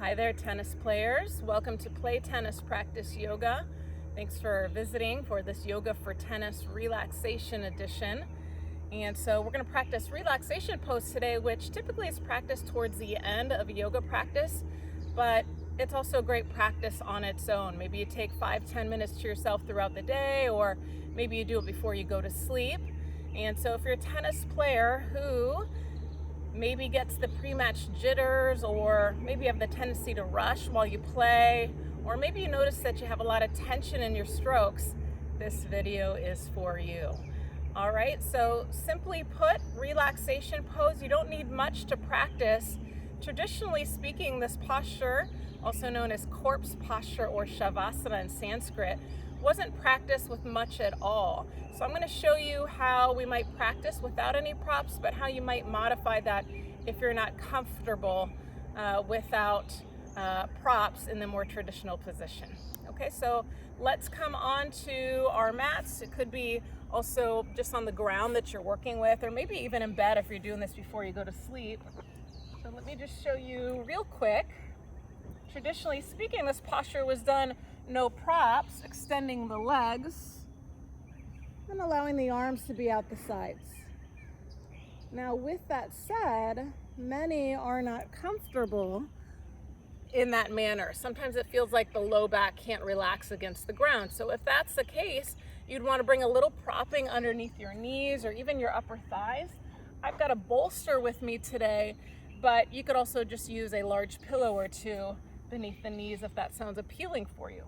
Hi there, tennis players. Welcome to Play Tennis Practice Yoga. Thanks for visiting for this Yoga for Tennis Relaxation Edition. And so we're going to practice Relaxation Pose today, which typically is practiced towards the end of a yoga practice, but it's also great practice on its own. Maybe you take 5-10 minutes to yourself throughout the day, or maybe you do it before you go to sleep. And so if you're a tennis player who maybe gets the pre-match jitters, or maybe you have the tendency to rush while you play, or maybe you notice that you have a lot of tension in your strokes, this video is for you. All right, so simply put, relaxation pose, you don't need much to practice. Traditionally speaking, this posture, also known as corpse posture or shavasana in Sanskrit, wasn't practiced with much at all. So I'm going to show you how we might practice without any props, but how you might modify that if you're not comfortable without props in the more traditional position. Okay, so let's come on to our mats. It could be also just on the ground that you're working with, or maybe even in bed if you're doing this before you go to sleep. So let me just show you real quick. Traditionally speaking, this posture was done no props, extending the legs and allowing the arms to be out the sides. Now, with that said, many are not comfortable in that manner. Sometimes it feels like the low back can't relax against the ground. So if that's the case, you'd want to bring a little propping underneath your knees or even your upper thighs. I've got a bolster with me today, but you could also just use a large pillow or two beneath the knees if that sounds appealing for you.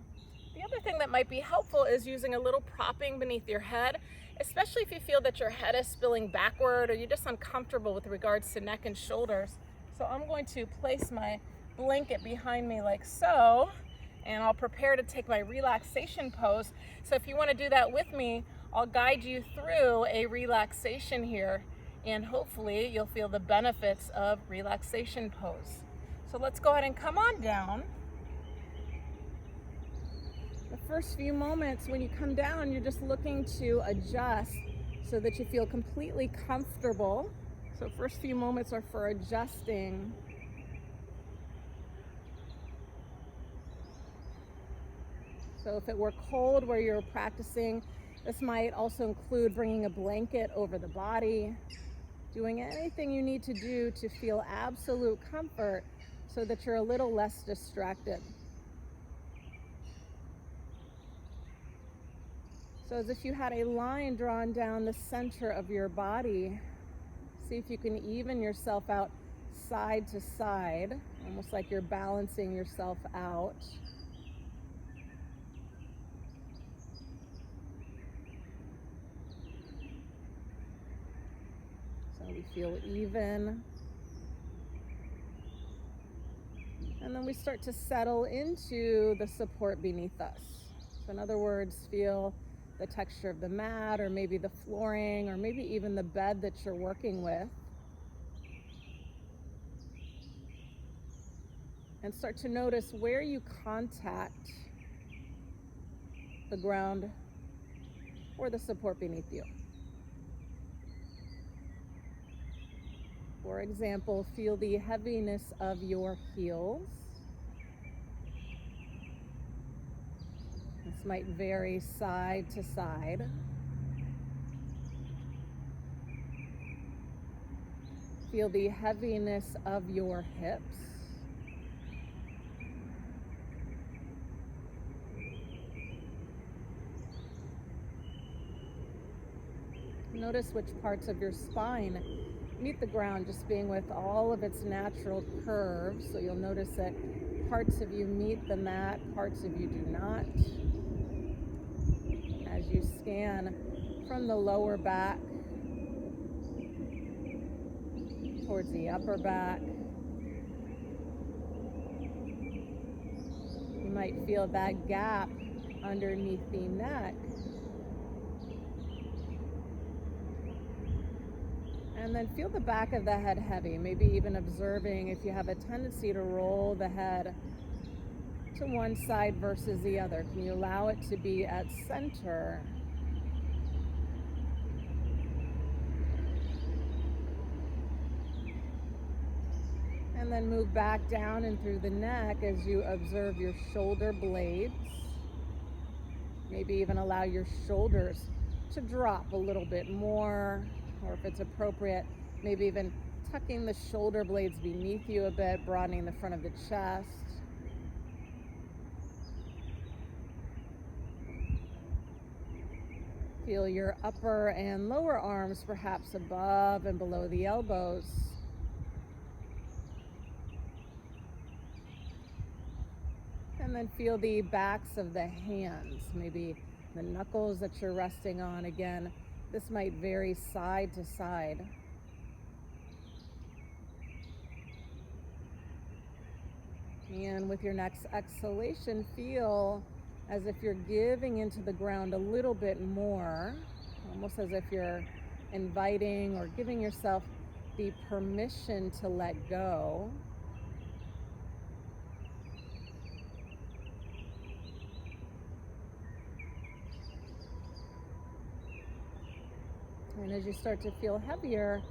The other thing that might be helpful is using a little propping beneath your head, especially if you feel that your head is spilling backward or you're just uncomfortable with regards to neck and shoulders. So I'm going to place my blanket behind me like so, and I'll prepare to take my relaxation pose. So if you want to do that with me, I'll guide you through a relaxation here, and hopefully you'll feel the benefits of relaxation pose. So let's go ahead and come on down. The first few moments when you come down, you're just looking to adjust so that you feel completely comfortable. So first few moments are for adjusting. So if it were cold where you're practicing, this might also include bringing a blanket over the body, doing anything you need to do to feel absolute comfort so that you're a little less distracted. So as if you had a line drawn down the center of your body, see if you can even yourself out side to side, almost like you're balancing yourself out. So we feel even. And then we start to settle into the support beneath us. So in other words, feel the texture of the mat, or maybe the flooring, or maybe even the bed that you're working with. And start to notice where you contact the ground or the support beneath you. For example, feel the heaviness of your heels. This might vary side to side. Feel the heaviness of your hips. Notice which parts of your spine meet the ground, just being with all of its natural curves. So you'll notice that parts of you meet the mat, parts of you do not. As you scan from the lower back towards the upper back, you might feel that gap underneath the neck. And then feel the back of the head heavy, maybe even observing if you have a tendency to roll the head to one side versus the other. Can you allow it to be at center? And then move back down and through the neck as you observe your shoulder blades. Maybe even allow your shoulders to drop a little bit more, or if it's appropriate, maybe even tucking the shoulder blades beneath you a bit, broadening the front of the chest. Feel your upper and lower arms perhaps above and below the elbows. And then feel the backs of the hands, maybe the knuckles that you're resting on. Again, this might vary side to side. And with your next exhalation, feel as if you're giving into the ground a little bit more, almost as if you're inviting or giving yourself the permission to let go. And as you start to feel heavier,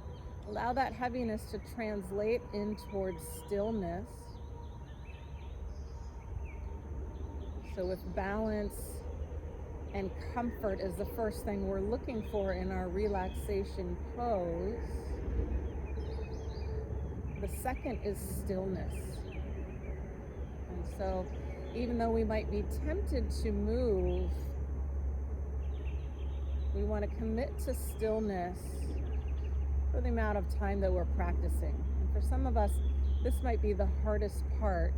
allow that heaviness to translate in towards stillness. So with balance and comfort is the first thing we're looking for in our relaxation pose. The second is stillness. And so even though we might be tempted to move, we want to commit to stillness for the amount of time that we're practicing. And for some of us, this might be the hardest part.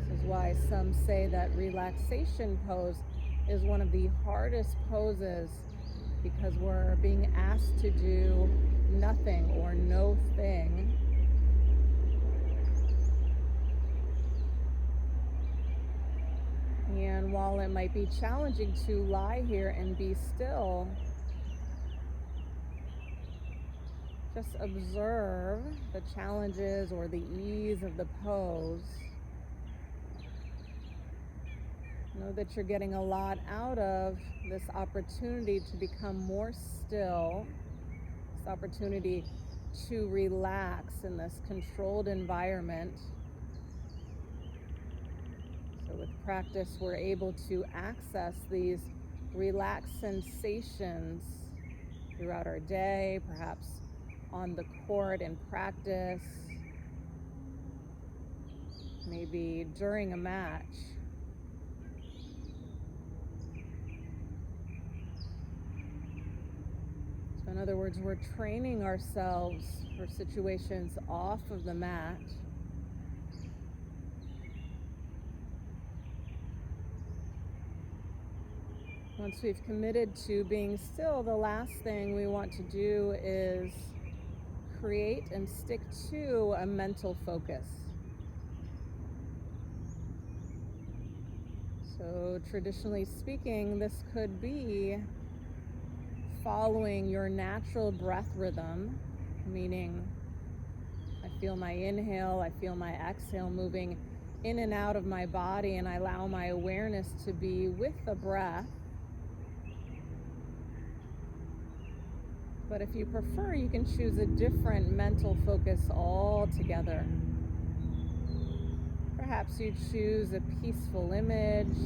This is why some say that relaxation pose is one of the hardest poses, because we're being asked to do nothing or no thing. And while it might be challenging to lie here and be still, just observe the challenges or the ease of the pose. Know that you're getting a lot out of this opportunity to become more still, this opportunity to relax in this controlled environment. So with practice, we're able to access these relaxed sensations throughout our day, perhaps on the court in practice, maybe during a match. So in other words, we're training ourselves for situations off of the mat. Once we've committed to being still, the last thing we want to do is create and stick to a mental focus. So traditionally speaking, this could be following your natural breath rhythm, meaning I feel my inhale, I feel my exhale moving in and out of my body, and I allow my awareness to be with the breath. But if you prefer, you can choose a different mental focus altogether. Perhaps you choose a peaceful image,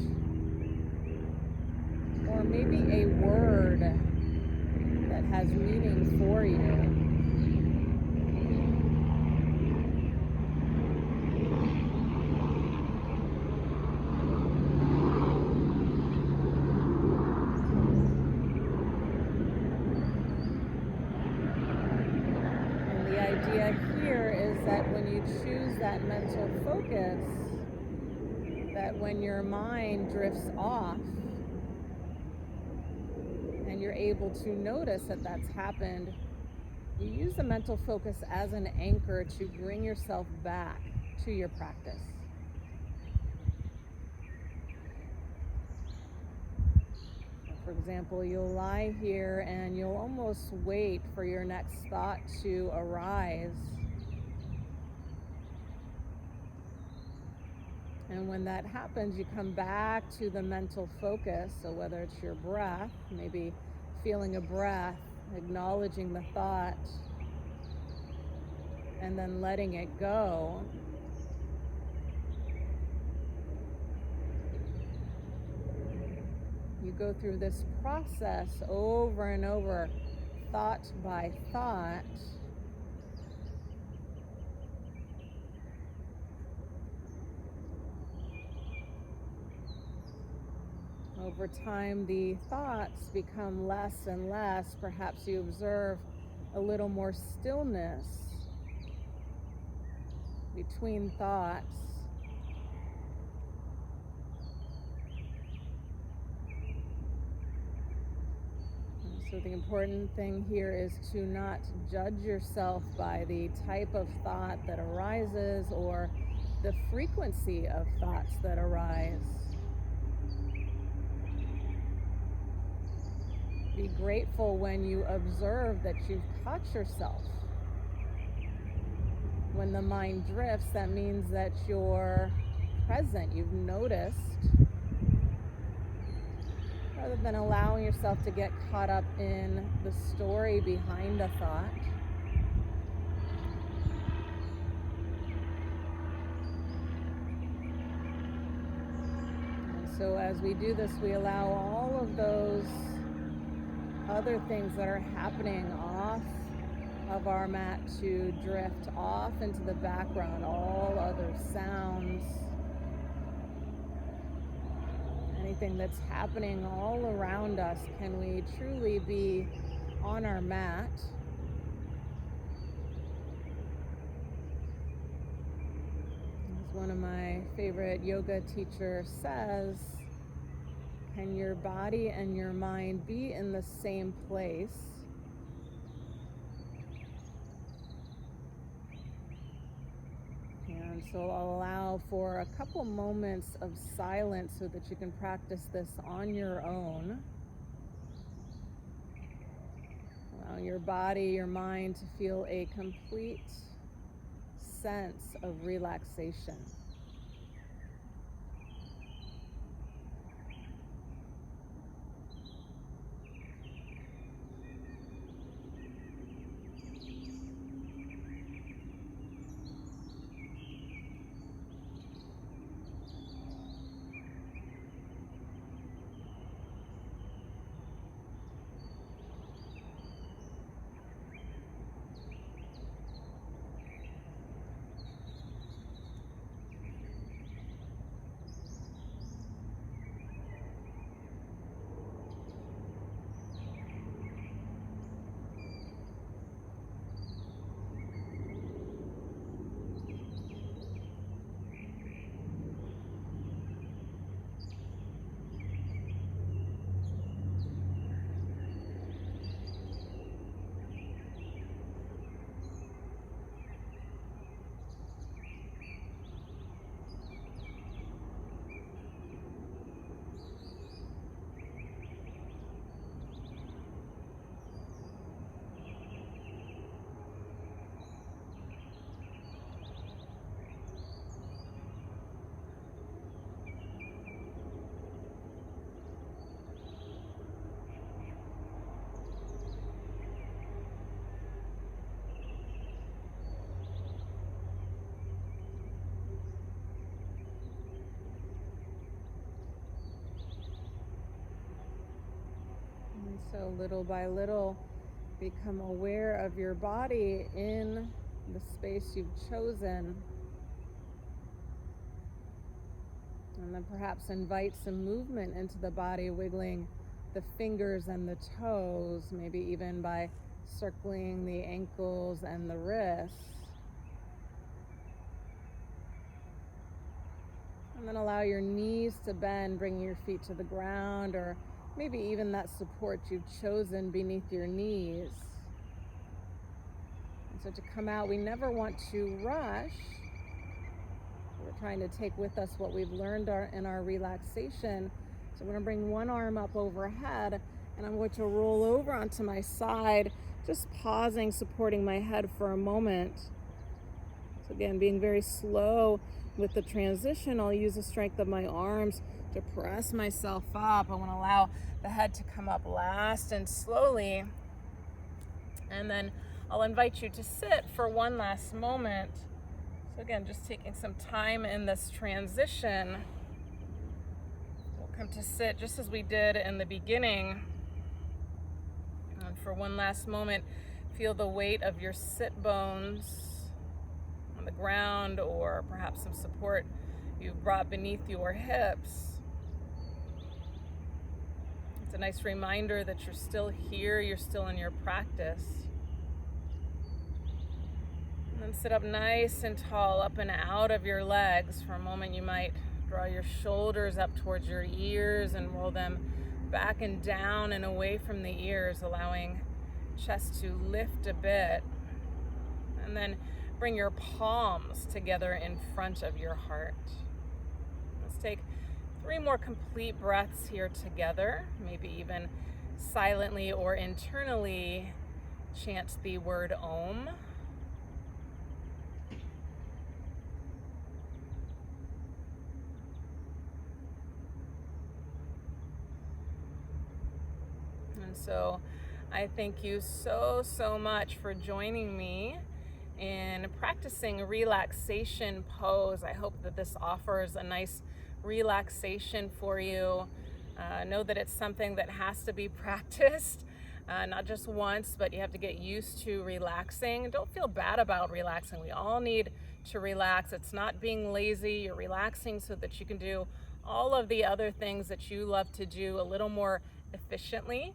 or maybe a word that has meaning for you. That mental focus, that when your mind drifts off and you're able to notice that that's happened, you use the mental focus as an anchor to bring yourself back to your practice. For example, you'll lie here and you'll almost wait for your next thought to arise. And when that happens, you come back to the mental focus. So whether it's your breath, maybe feeling a breath, acknowledging the thought, and then letting it go. You go through this process over and over, thought by thought. Over time, the thoughts become less and less. Perhaps you observe a little more stillness between thoughts. So the important thing here is to not judge yourself by the type of thought that arises or the frequency of thoughts that arise. Be grateful when you observe that you've caught yourself. When the mind drifts, that means that you're present, you've noticed, rather than allowing yourself to get caught up in the story behind a thought. And so as we do this, we allow all of those other things that are happening off of our mat to drift off into the background, all other sounds, anything that's happening all around us. Can we truly be on our mat? As one of my favorite yoga teachers says, can your body and your mind be in the same place? And so I'll allow for a couple moments of silence so that you can practice this on your own. Allow your body, your mind to feel a complete sense of relaxation. So little by little, become aware of your body in the space you've chosen. And then perhaps invite some movement into the body, wiggling the fingers and the toes, maybe even by circling the ankles and the wrists. And then allow your knees to bend, bringing your feet to the ground, or maybe even that support you've chosen beneath your knees. And so to come out, we never want to rush. We're trying to take with us what we've learned in our relaxation. So I'm going to bring one arm up overhead, and I'm going to roll over onto my side, just pausing, supporting my head for a moment. So again, being very slow with the transition, I'll use the strength of my arms to press myself up. I want to allow the head to come up last and slowly, and then I'll invite you to sit for one last moment. So again, just taking some time in this transition. We'll come to sit just as we did in the beginning. And for one last moment, feel the weight of your sit bones on the ground, or perhaps some support you've brought beneath your hips. It's a nice reminder that you're still here, you're still in your practice. And then sit up nice and tall, up and out of your legs. For a moment, you might draw your shoulders up towards your ears and roll them back and down and away from the ears, allowing chest to lift a bit. And then bring your palms together in front of your heart. Let's take 3 more complete breaths here together. Maybe even silently or internally chant the word Om. And so I thank you so much for joining me in practicing relaxation pose. I hope that this offers a nice relaxation for you. Know that it's something that has to be practiced, not just once, but you have to get used to relaxing. Don't feel bad about relaxing. We all need to relax. It's not being lazy. You're relaxing so that you can do all of the other things that you love to do a little more efficiently.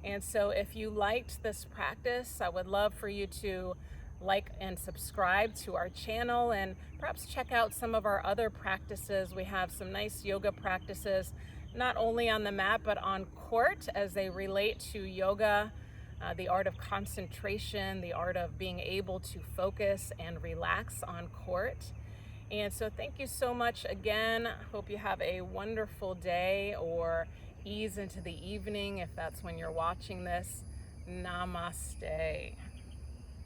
And so if you liked this practice, I would love for you to like and subscribe to our channel, and perhaps check out some of our other practices. We have some nice yoga practices, not only on the mat, but on court as they relate to yoga, the art of concentration, the art of being able to focus and relax on court. And so thank you so much again. Hope you have a wonderful day, or ease into the evening if that's when you're watching this. Namaste.